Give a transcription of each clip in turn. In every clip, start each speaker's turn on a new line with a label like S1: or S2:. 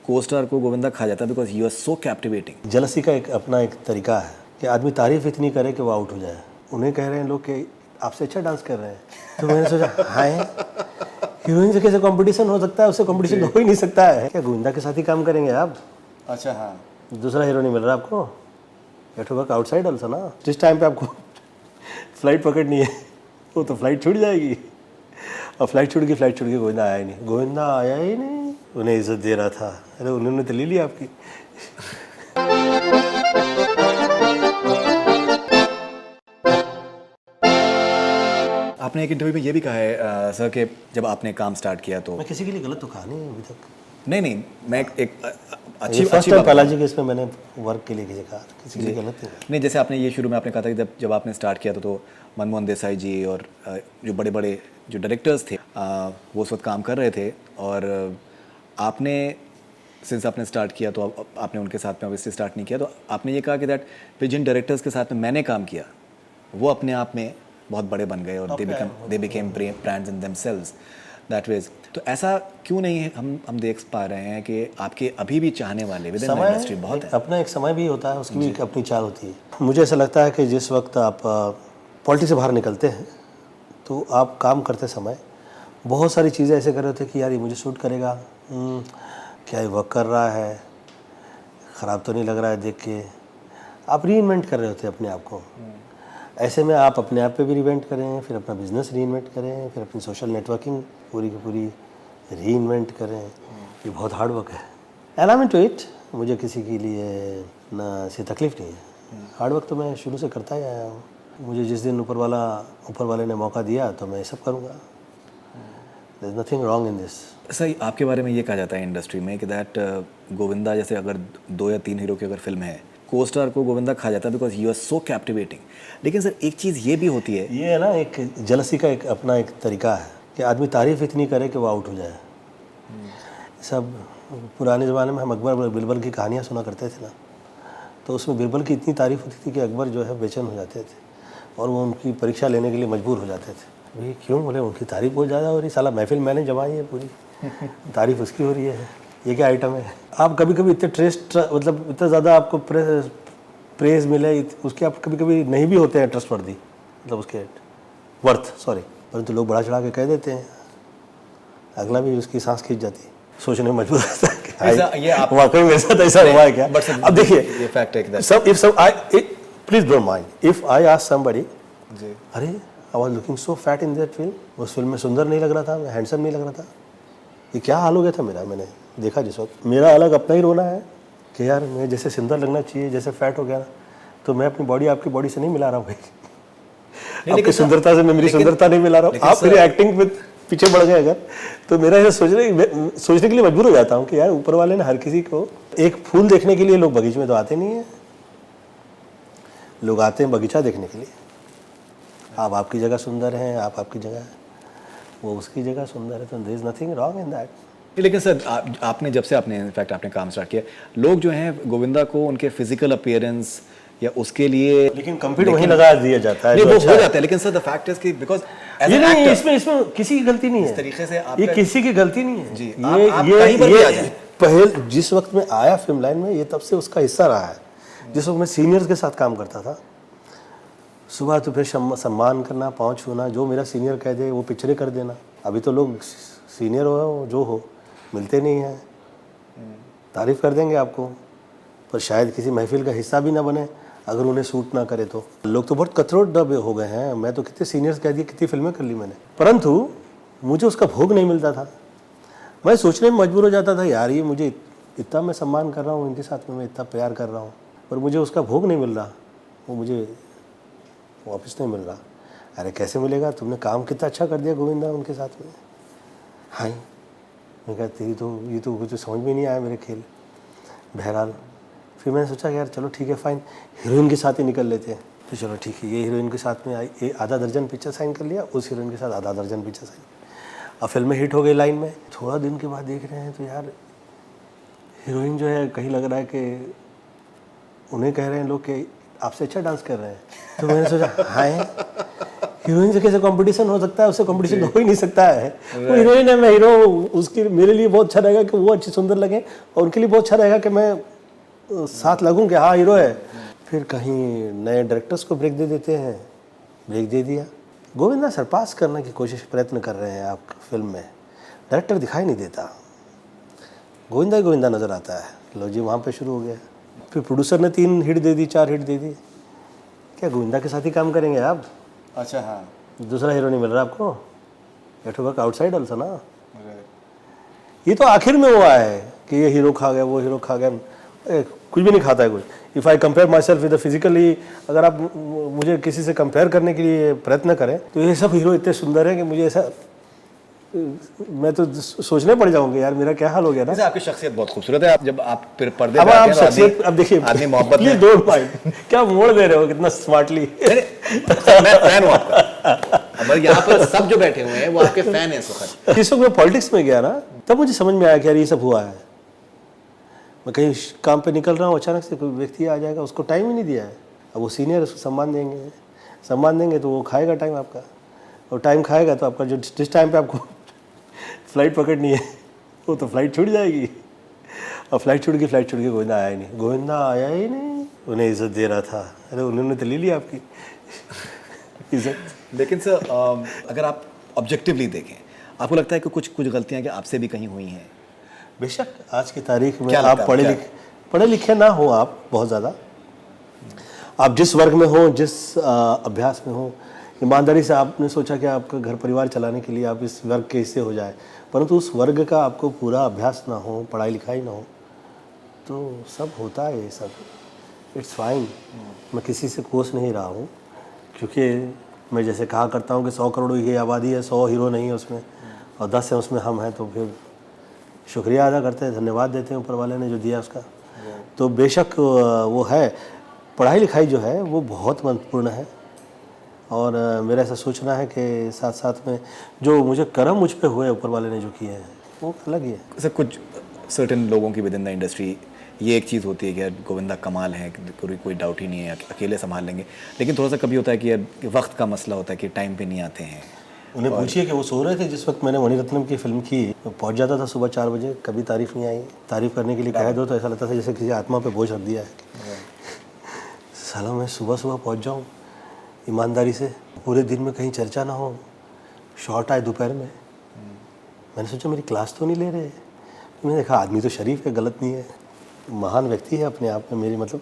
S1: को स्टार को गोविंदा खा जाता है because you are so captivating.
S2: Jealousy का अपना एक तरीका है कि आदमी तारीफ इतनी करे कि वो आउट हो जाए। उन्हें कह रहे हैं लोग कि आपसे अच्छा डांस कर रहे हैं, तो मैंने सोचा हाय हीरोइन से कैसे कंपटीशन हो सकता है, उससे कंपटीशन हो ही नहीं सकता है। क्या गोविंदा के साथ ही काम करेंगे आप?
S1: अच्छा हाँ,
S2: दूसरा हीरो नहीं मिल रहा आपको? बैठो वर्क आउटसाइड ऑल्सो ना। जिस टाइम पे आपको फ्लाइट पकड़नी है वो तो फ्लाइट छूट जाएगी, और फ्लाइट छूट के गोविंदा आया ही नहीं। गोविंदा आया ही नहीं, उन्हें इज्जत दे रहा था। अरे उन्होंने तो ले लिया आपकी।
S1: आपने एक इंटरव्यू में ये भी कहा है सर कि जब आपने काम स्टार्ट किया तो
S2: मैं किसी के लिए गलत तो कहा नहीं अभी तक।
S1: नहीं मैं एक
S2: अच्छी बात बालाजी के इसमें मैंने वर्क के लिए किसी के लिए गलत
S1: नहीं, जैसे आपने ये शुरू में आपने कहा था कि जब आपने स्टार्ट किया था तो मनमोहन देसाई जी और जो बड़े बड़े जो डायरेक्टर्स थे वो उस वक्त काम कर रहे थे, और आपने सिंस आपने स्टार्ट किया तो आपने उनके साथ में ऑब्वियसली स्टार्ट नहीं किया, तो आपने ये कहा कि दैट फिर जिन डायरेक्टर्स के साथ में मैंने काम किया वो अपने आप में बहुत बड़े बन गए और they became brands in themselves that ways. तो ऐसा क्यों नहीं है? हम देख पा रहे हैं कि आपके अभी भी चाहने वाले विद इन द इंडस्ट्री बहुत है।
S2: अपना एक समय भी होता है, उसकी भी एक अपनी चाल होती है। मुझे ऐसा लगता है कि जिस वक्त आप पॉलिटिक्स से बाहर निकलते हैं तो आप काम करते समय बहुत सारी चीज़ें ऐसे कर रहे होते हैं कि यार ये मुझे सूट करेगा, क्या ये वर्क कर रहा है, ख़राब तो नहीं लग रहा है देख के। आप रीइन्वेंट कर रहे होते हैं अपने आप को। ऐसे में आप अपने आप पे भी रीइन्वेंट करें, फिर अपना बिजनेस रीइन्वेंट करें, फिर अपनी सोशल नेटवर्किंग पूरी की पूरी रीइन्वेंट करें। ये बहुत हार्ड वर्क है। And I am into it. मुझे किसी के लिए ना से तकलीफ़ नहीं है। हार्ड वर्क तो मैं शुरू से करता ही आया हूँ। मुझे जिस दिन ऊपर वाले ने मौका दिया तो मैं ये सब करूँगा। There is nothing wrong in this.
S1: सही, आपके बारे में ये कहा जाता है इंडस्ट्री में कि दैट गोविंदा जैसे अगर 2 या 3 हीरो की अगर फिल्म है, को स्टार को गोविंदा खा जाता है because you are so captivating. लेकिन सर एक चीज़ ये भी होती है,
S2: ये है ना एक जलसी का अपना एक तरीका है कि आदमी तारीफ इतनी करे कि वो आउट हो जाए। सब पुराने ज़माने में हम अकबर बिरबल की कहानियाँ सुना करते थे ना, तो उसमें बिरबल की इतनी तारीफ होती थी कि अकबर जो है बेचैन हो जाते थे और वो उनकी परीक्षा लेने के लिए मजबूर हो जाते थे। भाई क्यों? बोले उनकी तारीफ बहुत ज़्यादा हो रही, साला महफिल मैंने जमाई है पूरी, तारीफ उसकी हो रही है, ये क्या आइटम है। आप कभी कभी इतने मतलब इतना ज़्यादा आपको प्रेज मिले उसके, आप कभी कभी नहीं भी होते हैं ट्रस्टवर्दी, मतलब उसके वर्थ सॉरी, परंतु लोग बड़ा चढ़ा के कह देते हैं, अगला भी उसकी सांस खींच जाती है, सोचने में मजबूर रहता है
S1: ये आप
S2: वाकई मेरे साथ ऐसा हुआ है क्या। अब देखिए
S1: ये फैक्ट है कि
S2: सब please don't mind if I ask somebody, अरे I was looking so fat in that film, उस फिल्म में सुंदर नहीं लग रहा था, मैं हैंडसम नहीं लग रहा था, ये क्या हाल हो गया था मेरा। मैंने देखा जिस वक्त मेरा अलग अपना ही रोना है कि यार मैं जैसे सुंदर लगना चाहिए, जैसे फैट हो गया ना, तो मैं अपनी बॉडी आपकी बॉडी से नहीं मिला रहा हूँ भाई, आपकी सुंदरता से मैं मेरी सुंदरता नहीं मिला रहा हूँ। आप मेरी एक्टिंग में पीछे बढ़ गए अगर, तो मेरा ये सोचने के लिए मजबूर हो जाता हूँ कि यार ऊपर वाले ने हर किसी को, एक फूल देखने के लिए लोग बगीचे में तो आते नहीं है, लोग आते हैं बगीचा देखने के लिए। आप आपकी जगह सुंदर हैं, आप आपकी जगह, वो उसकी जगह सुंदर है, तो there is nothing wrong in that.
S1: लेकिन सर आपने जब से इनफैक्ट आपने काम स्टार्ट किया, लोग जो हैं गोविंदा को उनके फिजिकल अपीयरेंस या उसके लिए,
S2: लेकिन कंप्लीट वहीं लगा दिया जाता है,
S1: नहीं वो हो जाता है। लेकिन सर द फैक्ट इज कि बिकॉज
S2: ये नहीं, इसमें किसी की गलती नहीं है,
S1: इस तरीके से
S2: ये किसी की गलती नहीं है
S1: जी।
S2: ये पहले जिस वक्त में आया फिल्म लाइन में, ये तब से उसका हिस्सा रहा है। जिस वक्त मैं सीनियर्स के साथ काम करता था, सुबह तो फिर सम्मान करना, पाँव छूना, जो मेरा सीनियर कह दे वो पिक्चरें कर देना। अभी तो लोग सीनियर हो जो हो मिलते नहीं हैं, तारीफ कर देंगे आपको, पर शायद किसी महफिल का हिस्सा भी ना बने अगर उन्हें सूट ना करे। तो लोग तो बहुत कतरोट डब हो गए हैं। मैं तो कितने सीनियर्स कह दिए, कितनी फिल्में कर ली मैंने, परंतु मुझे उसका भोग नहीं मिलता था। मैं सोचने में मजबूर हो जाता था, यार ये मुझे इतना मैं सम्मान कर रहा हूँ इनके साथ में, मैं इतना प्यार कर रहा हूँ, पर मुझे उसका भोग नहीं मिल रहा, वो मुझे वापस नहीं मिल रहा। अरे कैसे मिलेगा, तुमने काम कितना अच्छा कर दिया गोविंदा उनके साथ में। हाँ, मैं कहा तेरी तो ये तो कुछ समझ में नहीं आया मेरे खेल। बहरहाल फिर मैंने सोचा यार चलो ठीक है फाइन, हीरोइन के साथ ही निकल लेते हैं। तो चलो ठीक है, ये हीरोइन के साथ में आई, आधा दर्जन पिक्चर साइन कर लिया, उस हीरोइन के साथ आधा दर्जन पिक्चर साइन। अब फिल्में हिट हो गई लाइन में। थोड़ा दिन के बाद देख रहे हैं तो यार हीरोइन जो है, कहीं लग रहा है कि उन्हें कह रहे हैं लोग कि आपसे अच्छा डांस कर रहे हैं, तो मैंने सोचा हाय हीरोइन से कैसे कंपटीशन हो सकता है, उससे कंपटीशन हो ही नहीं सकता है। वो हीरोइन है, मैं हीरो हूँ, उसकी मेरे लिए बहुत अच्छा रहेगा कि वो अच्छी सुंदर लगे, और उनके लिए बहुत अच्छा रहेगा कि मैं साथ लगूं कि हाँ हीरो है। फिर कहीं नए डायरेक्टर्स को ब्रेक दे देते हैं, ब्रेक दे दिया। गोविंदा सरपास करने की कोशिश प्रयत्न कर रहे हैं आप फिल्म में, डायरेक्टर दिखाई नहीं देता, गोविंदा ही गोविंदा नज़र आता है। लो जी, वहाँ पे शुरू हो गया। फिर प्रोड्यूसर ने 3 हिट दे दी, 4 हिट दे दी, क्या गोविंदा के साथ ही काम करेंगे आप?
S1: अच्छा, हाँ।
S2: दूसरा हीरो नहीं मिल रहा आपको, एट वर्क आउटसाइड ऑल्सो ना। ये तो आखिर में हुआ है कि ये हीरो खा गया, वो हीरो खा गया, कुछ भी नहीं खाता है कोई। If I compare my self with physically, अगर आप मुझे किसी से कंपेयर करने के लिए प्रयत्न करें तो ये सब हीरो इतने सुंदर हैं कि मुझे ऐसा, मैं तो सोचने पड़ जाऊंगे यार, मेरा क्या हाल हो गया ना।
S1: वैसे आपकी शख्सियत बहुत खूबसूरत है। आप जब आप फिर पर्दे
S2: अब
S1: पे
S2: आप
S1: आते हैं तो
S2: शख्सियत, अब देखिए,
S1: आदमी मोहब्बत
S2: प्लीज
S1: में।
S2: डोंट माइंड, क्या मोड़ दे रहे हो कितना स्मार्टली।
S1: मैं फैन हूँ आपका। अब यहाँ पर सब जो बैठे हुए हैं वो आपके फैन हैं इस वक्त।
S2: जिस वक्त मैं पॉलिटिक्स में गया ना, तब मुझे समझ में आया कि यार ये सब हुआ है। मैं कहीं काम पे निकल रहा हूँ, अचानक से कोई व्यक्ति आ जाएगा, उसको टाइम ही नहीं दिया है। अब वो सीनियर, उसको सम्मान देंगे तो वो खाएगा टाइम आपका, और टाइम खाएगा तो आपका जो जिस टाइम पे आपको फ्लाइट पकड़नी है वो तो फ्लाइट छूट जाएगी। और फ्लाइट छूट के गोविंदा आया ही नहीं, उन्हें इज्जत दे रहा था। अरे उन्होंने तो ले लिया आपकी इज्जत।
S1: लेकिन सर, अगर आप ऑब्जेक्टिवली देखें, आपको लगता है कि कुछ गलतियां कि आपसे भी कहीं हुई हैं?
S2: बेशक आज की तारीख में
S1: क्या
S2: आप
S1: लगता है,
S2: पढ़े लिखे ना हो, आप बहुत ज़्यादा, आप जिस वर्ग में हो, जिस अभ्यास में हो, ईमानदारी से आपने सोचा कि आपका घर परिवार चलाने के लिए आप इस वर्ग के हिस्से हो जाए, परंतु उस वर्ग का आपको पूरा अभ्यास ना हो, पढ़ाई लिखाई ना हो, तो सब होता है ये सब। It's fine. मैं किसी से कोस नहीं रहा हूँ, क्योंकि मैं जैसे कहा करता हूँ कि 100 करोड़ की आबादी है, 100 हीरो नहीं है उसमें, और 10 है उसमें हम हैं, तो फिर शुक्रिया अदा करते हैं, धन्यवाद देते हैं ऊपर वाले ने जो दिया उसका। तो बेशक वो है, पढ़ाई लिखाई जो है वो बहुत महत्वपूर्ण है, और मेरा ऐसा सोचना है कि साथ साथ में जो मुझे कर्म मुझ पे हुए ऊपर वाले ने जो किए हैं वो अलग ही है।
S1: सर, कुछ सर्टेन लोगों की विद इन द इंडस्ट्री ये एक चीज़ होती है कि यार गोविंदा कमाल है, कोई डाउट ही नहीं है, अकेले संभाल लेंगे। लेकिन थोड़ा सा कभी होता है कि यार वक्त का मसला होता है कि टाइम पे नहीं आते हैं।
S2: उन्हें पूछिए कि वो सो रहे थे जिस वक्त मैंने मणिरत्नम की फिल्म की, तो पहुंच जाता था सुबह 4 बजे, कभी तारीफ नहीं आई। तारीफ करने के लिए कह दो तो ऐसा लगता था जैसे किसी आत्मा पे बोझ रख दिया है। साला मैं सुबह पहुंच जाऊं ईमानदारी से, पूरे दिन में कहीं चर्चा ना हो, शॉर्ट आए दोपहर में, मैंने सोचा मेरी क्लास तो नहीं ले रहे। मैंने देखा आदमी तो शरीफ है, गलत नहीं है, महान व्यक्ति है अपने आप में। मेरी मतलब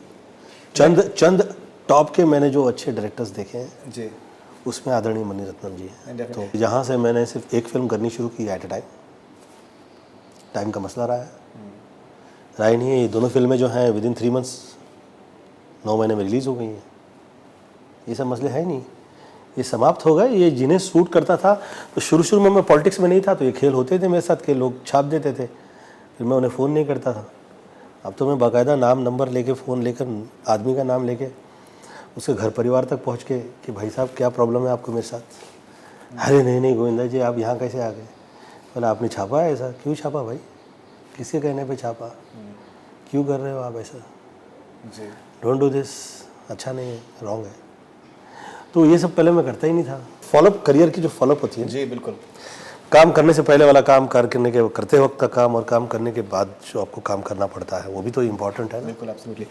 S2: चंद टॉप के मैंने जो अच्छे डायरेक्टर्स देखे हैं
S1: जी,
S2: उसमें आदरणीय मणिरत्नम जी हैं। तो जहाँ से मैंने सिर्फ एक फिल्म करनी शुरू की एट ए टाइम का मसला रहा है, रहा ही नहीं है। ये दोनों फिल्में जो हैं विद इन 3 मंथ्स 9 महीने में रिलीज़ हो गई हैं। ये सब मसले हैं ही नहीं, ये समाप्त हो गए। ये जिन्हें सूट करता था, तो शुरू में मैं पॉलिटिक्स में नहीं था, तो ये खेल होते थे मेरे साथ के लोग छाप देते थे, फिर मैं उन्हें फ़ोन नहीं करता था। अब तो मैं बाकायदा नाम नंबर लेके, फ़ोन लेकर, आदमी का नाम लेके उसके घर परिवार तक पहुंच के कि भाई साहब क्या प्रॉब्लम है आपको मेरे साथ। अरे नहीं गोविंदा जी, आप यहाँ कैसे आ गए? बोला आपने छापा है ऐसा? क्यों छापा भाई, किसके कहने पे छापा, क्यों कर रहे हो आप ऐसा?
S1: जी,
S2: डोंट डू दिस, अच्छा नहीं है, रॉन्ग है। तो ये सब पहले मैं करता ही नहीं था। फॉलोअप, करियर की जो फॉलोअप होती है,
S1: जी बिल्कुल,
S2: काम करने से पहले वाला काम, करते वक्त का काम, और काम करने के बाद जो आपको काम करना पड़ता है, वो भी तो इम्पोर्टेंट है ना।
S1: बिल्कुल, एब्सोल्युटली।